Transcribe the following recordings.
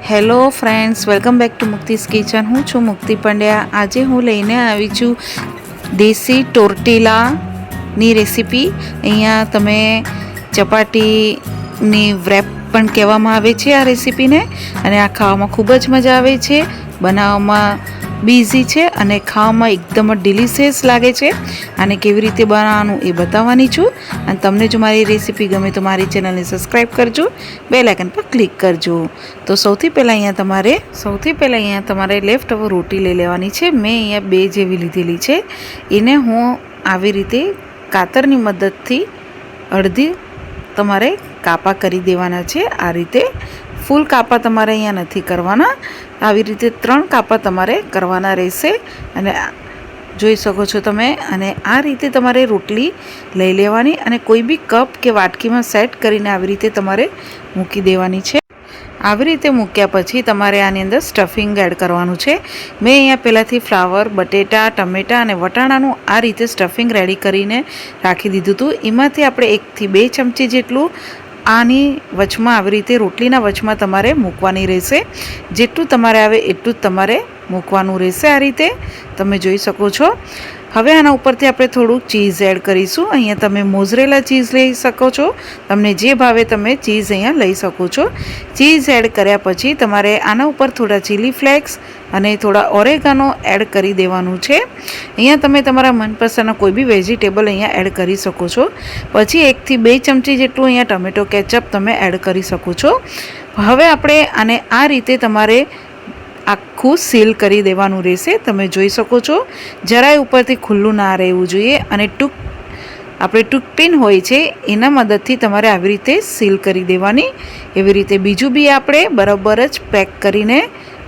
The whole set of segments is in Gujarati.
Hello friends, welcome back to મુક્તિસ kitchen. હું છું મુક્તિ પંડ્યા. આજે હું લઈને આવી છું દેશી ટોર્ટિલાની રેસીપી. અહીંયા તમે ચપાટીની વ્રેપ પણ કહેવામાં આવે છે આ રેસીપીને, અને આ ખાવામાં ખૂબ જ મજા આવે છે. બનાવવામાં બી ઇઝી છે અને ખાવામાં એકદમ જ ડિલિશિયસ લાગે છે. આને કેવી રીતે બનાવવાનું એ બતાવવાની છું. અને તમને જો મારી રેસીપી ગમે તો મારી ચેનલને સબસ્ક્રાઈબ કરજો, બેલ આઇકન પર ક્લિક કરજો. તો સૌથી પહેલાં અહીંયા તમારે લેફ્ટ ઓવર રોટી લઈ લેવાની છે. મેં અહીંયા 2 જેવી લીધેલી છે. એને હું આવી રીતે કાતરની મદદથી અડધી તમારે કાપા કરી દેવાના છે. આ રીતે ફૂલ કાપા તમારે અહીંયા નથી કરવાના, આવી રીતે 3 કાપા તમારે કરવાના રહેશે. અને જોઈ શકો છો તમે. અને આ રીતે તમારે રોટલી લઈ લેવાની અને કોઈ બી કપ કે વાટકીમાં સેટ કરીને આવી રીતે તમારે મૂકી દેવાની છે. આવી રીતે મૂક્યા પછી તમારે આની અંદર સ્ટફિંગ એડ કરવાનું છે. મેં અહીંયા પહેલાંથી ફ્લાવર, બટેટા, ટમેટાં અને વટાણાનું આ રીતે સ્ટફિંગ રેડી કરીને રાખી દીધું હતું. એમાંથી આપણે 1 થી 2 ચમચી જેટલું આની વચમાં આવી રીતે રોટલીના વચમાં તમારે મૂકવાની રહેશે. જેટલું તમારે આવે એટલું જ તમારે મૂકવાનું રહેશે. આ રીતે તમે જોઈ શકો છો. હવે આના ઉપરથી આપણે થોડુંક ચીઝ એડ કરીશું. અહીંયા તમે મોઝરેલા ચીઝ લઈ શકો છો, તમને જે ભાવે તમે ચીઝ અહીંયા લઈ શકો છો. ચીઝ એડ કર્યા પછી તમારે આના ઉપર થોડા ચીલી ફ્લેક્સ અને થોડા ઓરેગાનો એડ કરી દેવાનું છે. અહીંયા તમે તમારા મનપસંદના કોઈ બી વેજીટેબલ અહીંયા એડ કરી શકો છો. પછી 1 થી 2 ચમચી જેટલું અહીંયા ટમેટો કેચઅપ તમે એડ કરી શકો છો. હવે આપણે આને આ રીતે તમારે આખું સીલ કરી દેવાનું રહેશે. તમે જોઈ શકો છો, જરાય ઉપરથી ખુલ્લું ના રહેવું જોઈએ. અને આપણે ટૂથપિન હોય છે એના મદદથી તમારે આવી રીતે સીલ કરી દેવાની. એવી રીતે બીજું બી આપણે બરાબર જ પેક કરીને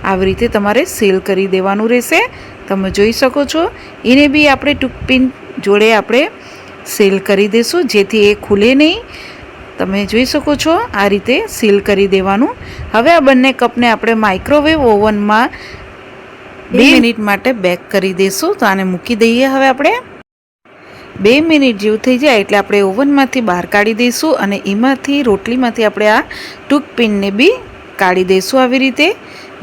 આવી રીતે તમારે સીલ કરી દેવાનું રહેશે. તમે જોઈ શકો છો, એને બી આપણે ટૂથપિન જોડે આપણે સીલ કરી દઈશું, જેથી એ ખુલે નહીં. તમે જોઈ શકો છો, આ રીતે સીલ કરી દેવાનું. હવે આ બંને કપને આપણે માઇક્રોવેવ ઓવનમાં 2 મિનિટ માટે બેક કરી દઈશું. તો આને મૂકી દઈએ. હવે આપણે 2 મિનિટ જેવું થઈ જાય એટલે આપણે ઓવનમાંથી બહાર કાઢી દઈશું અને એમાંથી રોટલીમાંથી આપણે આ ટૂથપિનને બી કાઢી દઈશું. આવી રીતે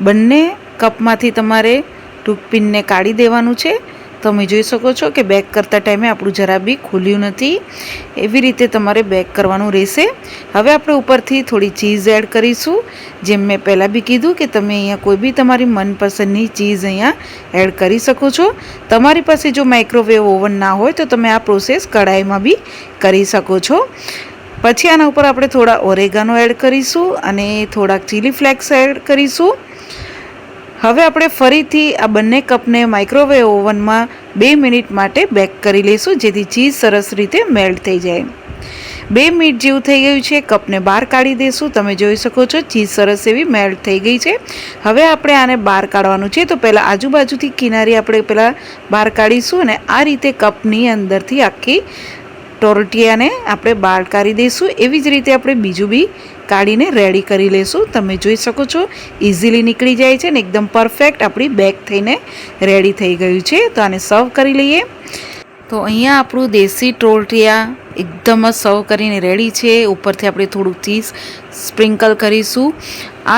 બંને કપમાંથી તમારે ટૂથપિનને કાઢી દેવાનું છે. તમે જોઈ શકો છો કે બેક કરતા ટાઈમે આપણું જરા બી ખુલ્યું નથી. એવી રીતે તમારે બેક કરવાનું રહેશે. હવે આપણે ઉપરથી થોડી ચીઝ એડ કરીશું. જેમ મેં પહેલાં બી કીધું કે તમે અહીંયા કોઈ બી તમારી મનપસંદની ચીઝ અહીંયા એડ કરી શકો છો. તમારી પાસે જો માઇક્રોવેવ ઓવન ના હોય તો તમે આ પ્રોસેસ કઢાઈમાં બી કરી શકો છો. પછી આના ઉપર આપણે થોડા ઓરેગાનો એડ કરીશું અને થોડાક ચીલી ફ્લેક્સ એડ કરીશું. હવે આપણે ફરીથી આ બંને કપને માઇક્રોવેવ ઓવનમાં 2 મિનિટ માટે બેક કરી લઈશું, જેથી ચીઝ સરસ રીતે મેલ્ટ થઈ જાય. 2 મિનિટ જેવું થઈ ગયું છે. કપને બહાર કાઢી દઈશું. તમે જોઈ શકો છો, ચીઝ સરસ એવી મેલ્ટ થઈ ગઈ છે. હવે આપણે આને બહાર કાઢવાનું છે. તો પહેલાં આજુબાજુથી કિનારી આપણે પહેલાં બહાર કાઢીશું અને આ રીતે કપની અંદરથી આખી ટોર્ટિયાને આપણે બહાર કાઢી દઈશું. એવી જ રીતે આપણે બીજું બી કાઢીને રેડી કરી લઈશું. તમે જોઈ શકો છો, ઇઝીલી નીકળી જાય છે ને એકદમ પરફેક્ટ આપણી બેક થઈને રેડી થઈ ગયું છે. તો આને સર્વ કરી લઈએ. તો અહીંયા આપણું દેશી ટોર્ટિયા એકદમ જ સર્વ કરીને રેડી છે. ઉપરથી આપણે થોડુંક ચીઝ સ્પ્રિંકલ કરીશું.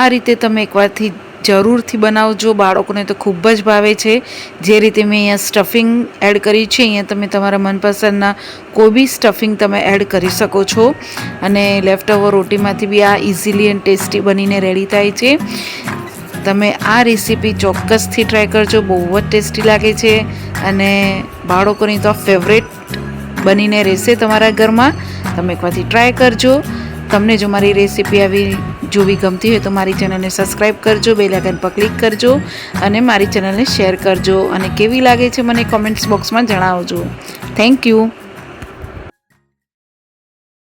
આ રીતે તમે એકવારથી જરૂરથી બનાવજો, બાળકોને તો ખૂબ જ ભાવે છે. જે રીતે મેં અહીંયા સ્ટફિંગ એડ કરી છે, અહીંયા તમે તમારા મનપસંદના કોઈ બી સ્ટફિંગ તમે એડ કરી શકો છો. અને લેફ્ટ ઓવર રોટીમાંથી બી આ ઇઝીલી એન્ડ ટેસ્ટી બનીને રેડી થાય છે. તમે આ રેસીપી ચોક્કસથી ટ્રાય કરજો, બહુ જ ટેસ્ટી લાગે છે અને બાળકોની તો ફેવરેટ બનીને રહેશે તમારા ઘરમાં. તમે એકવારથી ટ્રાય કરજો. તમને જો મારી રેસીપી આવી જોવી ગમતી હોય તો મારી ચેનલને સબસ્ક્રાઈબ કરજો, બેલ આઇકન પર ક્લિક કરજો અને મારી ચેનલને શેર કરજો. અને કેવી લાગે છે મને કોમેન્ટ્સ બોક્સમાં જણાવજો. Thank you.